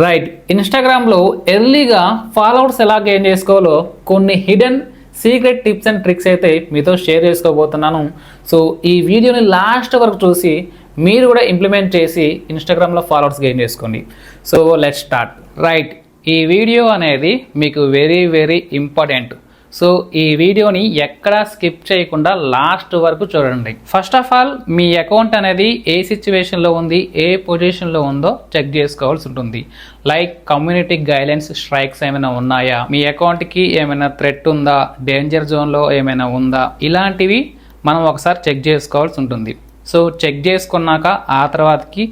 Right, ఇన్స్టాగ్రామ్లో ఎర్లీగా followers ఎలా గెయిన్ చేసుకోవాలో కొన్ని hidden secret tips and tricks అయితే మీతో షేర్ చేసుకోబోతున్నాను. సో ఈ వీడియోని లాస్ట్ వరకు చూసి మీరు కూడా ఇంప్లిమెంట్ చేసి ఇన్స్టాగ్రామ్లో ఫాలోవర్స్ గెయిన్ చేసుకోండి. So let's start. రైట్, ఈ వీడియో అనేది మీకు వెరీ ఇంపార్టెంట్. సో ఈ వీడియోని ఎక్కడా స్కిప్ చేయకుండా లాస్ట్ వరకు చూడండి. First of all me account అనేది ఏ సిచ్యువేషన్లో ఉంది, ఏ పొజిషన్లో ఉందో చెక్ చేసుకోవాల్సి ఉంటుంది. లైక్ కమ్యూనిటీ గైడ్లైన్స్ స్ట్రైక్స్ ఏమైనా ఉన్నాయా, మీ అకౌంట్కి ఏమైనా థ్రెట్ ఉందా, డేంజర్ జోన్లో ఏమైనా ఉందా, ఇలాంటివి మనం ఒకసారి చెక్ చేసుకోవాల్సి ఉంటుంది. సో చెక్ చేసుకున్నాక ఆ తర్వాతకి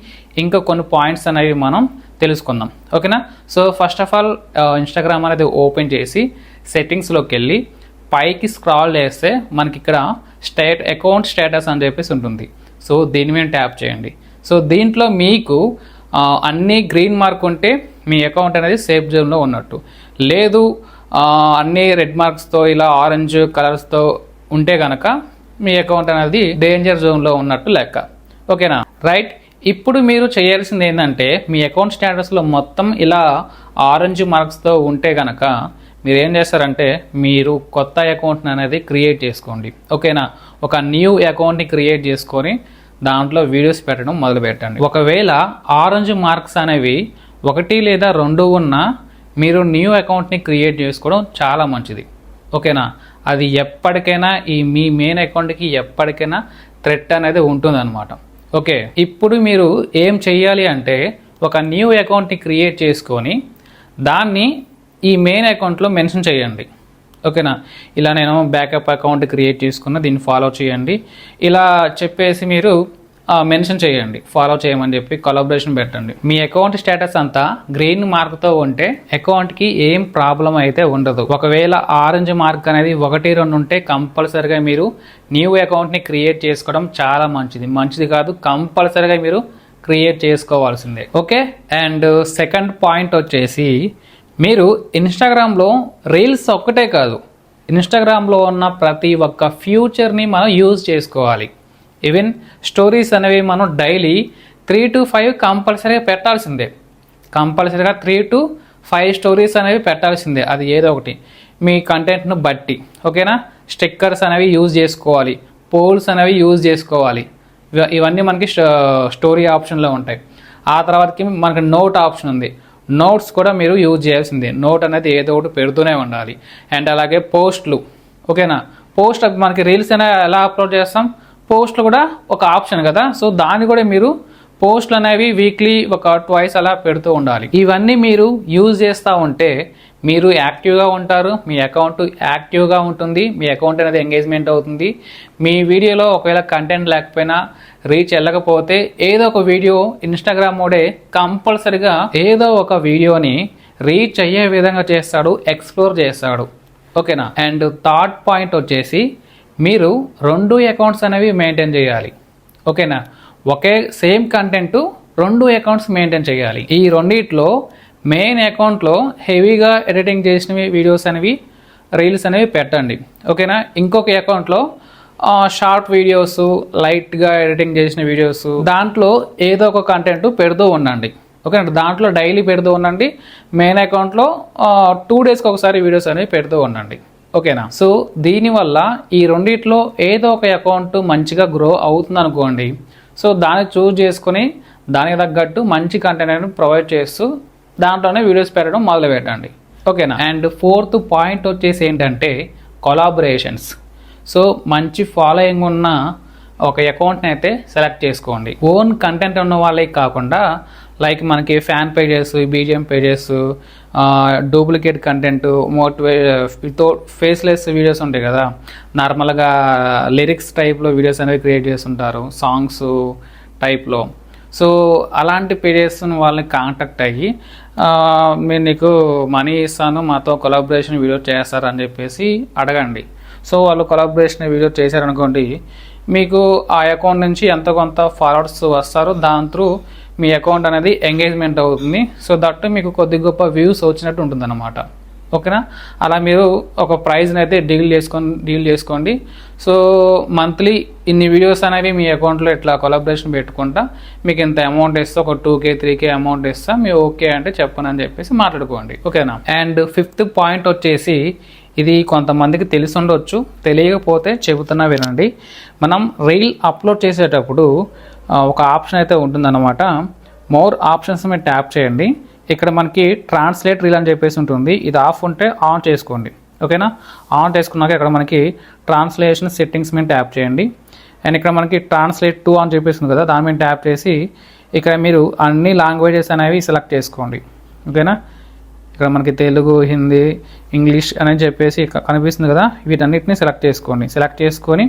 ఇంకా కొన్ని పాయింట్స్ అనేవి మనం తెలుసుకుందాం. ఓకేనా? So first of all Instagram అనేది ఓపెన్ చేసి సెట్టింగ్స్లోకి వెళ్ళి పైకి స్క్రాల్ చేస్తే మనకి ఇక్కడ అకౌంట్ స్టేటస్ అని చెప్పేసి ఉంటుంది. సో దీని మీద ట్యాప్ చేయండి. సో దీంట్లో మీకు అన్ని గ్రీన్ మార్క్ ఉంటే మీ అకౌంట్ అనేది సేఫ్ జోన్లో ఉన్నట్టు, లేదు అన్ని రెడ్ మార్క్స్తో ఇలా ఆరెంజ్ కలర్స్తో ఉంటే కనుక మీ అకౌంట్ అనేది డేంజర్ జోన్లో ఉన్నట్టు లెక్క. ఓకేనా? రైట్, ఇప్పుడు మీరు చేయాల్సింది ఏంటంటే మీ అకౌంట్ స్టేటస్లో మొత్తం ఇలా ఆరెంజ్ మార్క్స్తో ఉంటే కనుక మీరు ఏం చేస్తారంటే మీరు కొత్త అకౌంట్ని అనేది క్రియేట్ చేసుకోండి. ఓకేనా? ఒక న్యూ అకౌంట్ని క్రియేట్ చేసుకొని దాంట్లో వీడియోస్ పెట్టడం మొదలు పెట్టండి. ఒకవేళ ఆరెంజ్ మార్క్స్ అనేవి 1 లేదా 2 ఉన్నా మీరు న్యూ అకౌంట్ని క్రియేట్ చేసుకోవడం చాలా మంచిది. ఓకేనా? అది ఎప్పటికైనా మీ మెయిన్ అకౌంట్కి ఎప్పటికైనా థ్రెట్ అనేది ఉంటుందన్నమాట. ఓకే, ఇప్పుడు మీరు ఏం చెయ్యాలి అంటే ఒక న్యూ అకౌంట్ని క్రియేట్ చేసుకొని దాన్ని ఈ మెయిన్ అకౌంట్లో మెన్షన్ చేయండి. ఓకేనా? ఇలా నేను బ్యాకప్ అకౌంట్ క్రియేట్ చేసుకున్న, దీన్ని ఫాలో చేయండి ఇలా చెప్పేసి మీరు మెన్షన్ చేయండి, ఫాలో చేయమని చెప్పి కొలాబరేషన్ పెట్టండి. మీ అకౌంట్ స్టేటస్ అంతా గ్రీన్ మార్క్తో ఉంటే అకౌంట్కి ఏం ప్రాబ్లం అయితే ఉండదు. ఒకవేళ ఆరెంజ్ మార్క్ అనేది 1, 2 ఉంటే కంపల్సరిగా మీరు న్యూ అకౌంట్ని క్రియేట్ చేసుకోవడం చాలా మంచిది కాదు, కంపల్సరిగా మీరు క్రియేట్ చేసుకోవాల్సిందే. ఓకే, అండ్ సెకండ్ పాయింట్ వచ్చేసి మీరు ఇన్స్టాగ్రామ్లో రీల్స్ ఒక్కటే కాదు, ఇన్స్టాగ్రామ్లో ఉన్న ప్రతి ఒక్క ఫ్యూచర్ని మనం యూజ్ చేసుకోవాలి. ఈవెన్ స్టోరీస్ అనేవి మనం డైలీ 3 to 5 కంపల్సరీగా పెట్టాల్సిందే. కంపల్సరీగా 3 to 5 స్టోరీస్ అనేవి పెట్టాల్సిందే, అది ఏదో ఒకటి మీ కంటెంట్ను బట్టి. ఓకేనా? స్టిక్కర్స్ అనేవి యూజ్ చేసుకోవాలి, పోల్స్ అనేవి యూజ్ చేసుకోవాలి. ఇవన్నీ మనకి స్టోరీ ఆప్షన్లో ఉంటాయి. ఆ తర్వాతకి మనకి నోట్ ఆప్షన్ ఉంది, నోట్స్ కూడా మీరు యూజ్ చేయాల్సిందే. నోట్ అనేది ఏదో ఒకటి పెడుతూనే ఉండాలి. అండ్ అలాగే పోస్ట్లు. ఓకేనా? పోస్ట్ మనకి రీల్స్ అనేవి ఎలా అప్లోడ్ చేస్తాం, పోస్ట్లు కూడా ఒక ఆప్షన్ కదా. సో దాన్ని కూడా మీరు పోస్ట్లు అనేవి వీక్లీ ఒక 2 అలా పెడుతూ ఉండాలి. ఇవన్నీ మీరు యూజ్ చేస్తూ ఉంటే మీరు యాక్టివ్గా ఉంటారు, మీ అకౌంట్ యాక్టివ్గా ఉంటుంది, మీ అకౌంట్ అనేది ఎంగేజ్మెంట్ అవుతుంది. మీ వీడియోలో ఒకవేళ కంటెంట్ లేకపోయినా, రీచ్ వెళ్ళకపోతే ఏదో ఒక వీడియో ఇన్స్టాగ్రామ్ మోడే కంపల్సరిగా ఏదో ఒక వీడియోని రీచ్ అయ్యే విధంగా చేస్తాడు, ఎక్స్ప్లోర్ చేస్తాడు. ఓకేనా? అండ్ థర్డ్ పాయింట్ వచ్చేసి మీరు 2 అకౌంట్స్ అనేవి మెయింటైన్ చేయాలి. ఓకేనా? ఒకే సేమ్ కంటెంట్ 2 అకౌంట్స్ మెయింటైన్ చేయాలి. ఈ రెండిట్లో మెయిన్ అకౌంట్లో హెవీగా ఎడిటింగ్ చేసినవి వీడియోస్ అనేవి, రీల్స్ అనేవి పెట్టండి. ఓకేనా? ఇంకొక అకౌంట్లో షార్ట్ వీడియోస్, లైట్గా ఎడిటింగ్ చేసిన వీడియోస్, దాంట్లో ఏదో ఒక కంటెంట్ పెడుతూ ఉండండి. ఓకేనా? దాంట్లో డైలీ పెడుతూ ఉండండి. మెయిన్ అకౌంట్లో 2 డేస్కి ఒకసారి వీడియోస్ అనేవి పెడుతూ ఉండండి. ఓకేనా? సో దీనివల్ల ఈ రెండిట్లో ఏదో ఒక అకౌంట్ మంచిగా గ్రో అవుతుంది అనుకోండి. సో దాన్ని చూస్ చేసుకొని దానికి తగ్గట్టు మంచి కంటెంట్ అనేది ప్రొవైడ్ చేస్తూ దాంట్లోనే వీడియోస్ పెట్టడం మొదలు పెట్టండి. ఓకేనా? అండ్ ఫోర్త్ పాయింట్ వచ్చేసి ఏంటంటే కొలాబరేషన్స్. సో మంచి ఫాలోయింగ్ ఉన్న ఒక అకౌంట్ని అయితే సెలెక్ట్ చేసుకోండి. ఓన్ కంటెంట్ ఉన్న వాళ్ళకి కాకుండా లైక్ మనకి fan pages, BGM pages, duplicate content, faceless videos ఉంటాయి కదా, నార్మల్గా లిరిక్స్ టైప్లో వీడియోస్ అనేవి క్రియేట్ చేస్తుంటారు, సాంగ్స్ టైప్లో. సో అలాంటి పేజెస్ వాళ్ళని కాంటాక్ట్ అయ్యి నేను నీకు మనీ ఇస్తాను, మాతో కొలాబరేషన్ వీడియో చేస్తారని చెప్పేసి అడగండి. సో వాళ్ళు కొలాబరేషన్ వీడియో చేశారనుకోండి, మీకు ఆ అకౌంట్ నుంచి ఎంతో కొంత ఫాలోవర్స్ వస్తారు, దాని త్రూ మీ అకౌంట్ అనేది ఎంగేజ్మెంట్ అవుతుంది. సో దట్ మీకు కొద్ది గొప్ప వ్యూస్ వచ్చినట్టు ఉంటుంది అన్నమాట. ఓకేనా. అలా మీరు ఒక ప్రైజ్ని అయితే డీల్ చేసుకోండి. సో మంత్లీ ఇన్ని వీడియోస్ అనేవి మీ అకౌంట్లో ఇట్లా కొలాబరేషన్ పెట్టుకుంటా మీకు ఇంత అమౌంట్ ఇస్తా, ఒక 2K 3K అమౌంట్ ఇస్తా, మీరు ఓకే అంటే చెప్పను అని చెప్పేసి మాట్లాడుకోండి, ఓకేనా. అండ్ 5th పాయింట్ వచ్చేసి, ఇది కొంతమందికి తెలిసి ఉండొచ్చు, తెలియకపోతే చెబుతున్నా వినండి. మనం రీల్ అప్లోడ్ చేసేటప్పుడు ఒక ఆప్షన్ అయితే ఉంటుందన్నమాట. మోర్ ఆప్షన్స్ మీద ట్యాప్ చేయండి. ఇక్కడ మనకి ట్రాన్స్లేట్ రీల్ అని చెప్పేసి ఉంటుంది. ఇది ఆఫ్ ఉంటే ఆన్ చేసుకోండి, ఓకేనా. ఆన్ చేసుకున్నాక ఇక్కడ మనకి ట్రాన్స్లేషన్ సెట్టింగ్స్ మీద ట్యాప్ చేయండి. అండ్ ఇక్కడ మనకి ట్రాన్స్లేట్ టు అని చెప్పేసి ఉంది కదా, దాని మీద ట్యాప్ చేసి ఇక్కడ మీరు అన్ని లాంగ్వేజెస్ అనేవి సెలెక్ట్ చేసుకోండి, ఓకేనా. ఇక్కడ మనకి తెలుగు, హిందీ, ఇంగ్లీష్ అని చెప్పేసి కనిపిస్తుంది కదా, వీటన్నిటిని సెలెక్ట్ చేసుకొని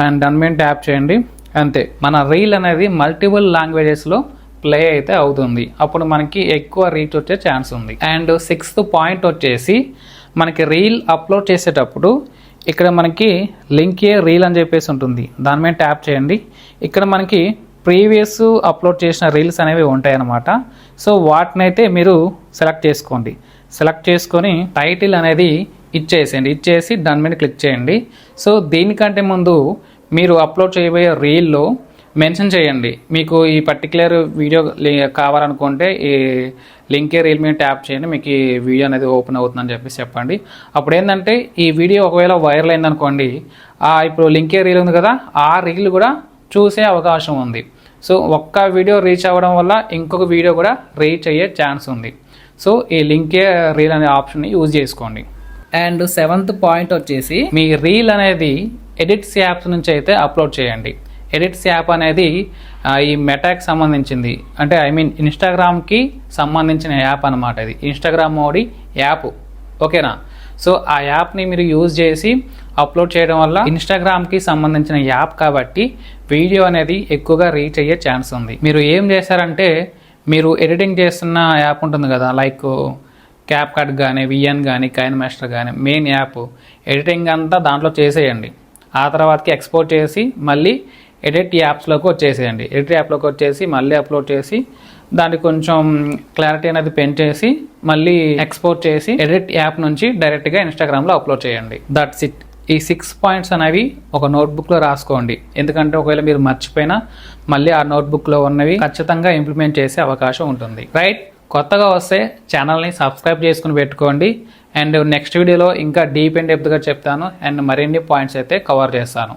అండ్ దాని మీద ట్యాప్ చేయండి. అంతే, మన రీల్ అనేది మల్టిపుల్ లాంగ్వేజెస్లో ప్లే అయితే అవుతుంది. అప్పుడు మనకి ఎక్కువ రీచ్ వచ్చే ఛాన్స్ ఉంది. అండ్ 6th పాయింట్ వచ్చేసి, మనకి రీల్ అప్లోడ్ చేసేటప్పుడు ఇక్కడ మనకి లింక్ ఏ రీల్ అని చెప్పేసి ఉంటుంది, దాని మీద ట్యాప్ చేయండి. ఇక్కడ మనకి ప్రీవియస్ అప్లోడ్ చేసిన రీల్స్ అనేవి ఉంటాయి అన్నమాట. సో వాటినైతే మీరు సెలెక్ట్ చేసుకొని టైటిల్ అనేది ఇచ్చేసి దాని మీద క్లిక్ చేయండి. సో దీనికంటే ముందు మీరు అప్లోడ్ చేయబోయే రీల్లో మెన్షన్ చేయండి, మీకు ఈ పర్టికులర్ వీడియో కావాలనుకుంటే ఈ లింకే రీల్ మీద ట్యాప్ చేయండి, మీకు ఈ వీడియో అనేది ఓపెన్ అవుతుందని చెప్పేసి చెప్పండి. అప్పుడు ఏంటంటే ఈ వీడియో ఒకవేళ వైరల్ అయిందనుకోండి, ఇప్పుడు లింకే రీల్ ఉంది కదా, ఆ రీల్ కూడా చూసే అవకాశం ఉంది. సో ఒక్క వీడియో రీచ్ అవ్వడం వల్ల ఇంకొక వీడియో కూడా రీచ్ అయ్యే ఛాన్స్ ఉంది. సో ఈ లింకే రీల్ అనే ఆప్షన్ని యూజ్ చేసుకోండి. అండ్ 7th పాయింట్ వచ్చేసి, మీ రీల్ అనేది ఎడిట్స్ యాప్స్ నుంచి అయితే అప్లోడ్ చేయండి. ఎడిట్స్ యాప్ అనేది ఈ మెటాకి సంబంధించింది, అంటే ఇన్స్టాగ్రామ్కి సంబంధించిన యాప్ అనమాట. ఇది ఇన్స్టాగ్రామ్ మోడీ యాప్, ఓకేనా. సో ఆ యాప్ని మీరు యూజ్ చేసి అప్లోడ్ చేయడం వల్ల ఇన్స్టాగ్రామ్కి సంబంధించిన యాప్ కాబట్టి వీడియో అనేది ఎక్కువగా రీచ్ అయ్యే ఛాన్స్ ఉంది. మీరు ఏం చేశారంటే, మీరు ఎడిటింగ్ చేస్తున్న యాప్ ఉంటుంది కదా, లైక్ CapCut కానీ, VN కానీ, KineMaster కానీ, మెయిన్ యాప్ ఎడిటింగ్ అంతా దాంట్లో చేసేయండి. ఆ తర్వాతకి ఎక్స్పోర్ట్ చేసి మళ్ళీ ఎడిట్ యాప్స్లోకి వచ్చేసి మళ్ళీ అప్లోడ్ చేసి దానికి కొంచెం క్లారిటీ అనేది పెంచేసి మళ్ళీ ఎక్స్పోర్ట్ చేసి ఎడిట్ యాప్ నుంచి డైరెక్ట్గా ఇన్స్టాగ్రామ్లో అప్లోడ్ చేయండి. That's it. ఈ 6 పాయింట్స్ అనేవి ఒక నోట్బుక్లో రాసుకోండి, ఎందుకంటే ఒకవేళ మీరు మర్చిపోయినా మళ్ళీ ఆ నోట్బుక్లో ఉన్నవి ఖచ్చితంగా ఇంప్లిమెంట్ చేసే అవకాశం ఉంటుంది, రైట్. కొత్తగా వస్తే ఛానల్ని సబ్స్క్రైబ్ చేసుకుని పెట్టుకోండి. అండ్ నెక్స్ట్ వీడియోలో ఇంకా డీప్ అండ్ డెప్త్గా చెప్తాను అండ్ మరిన్ని పాయింట్స్ అయితే కవర్ చేస్తాను.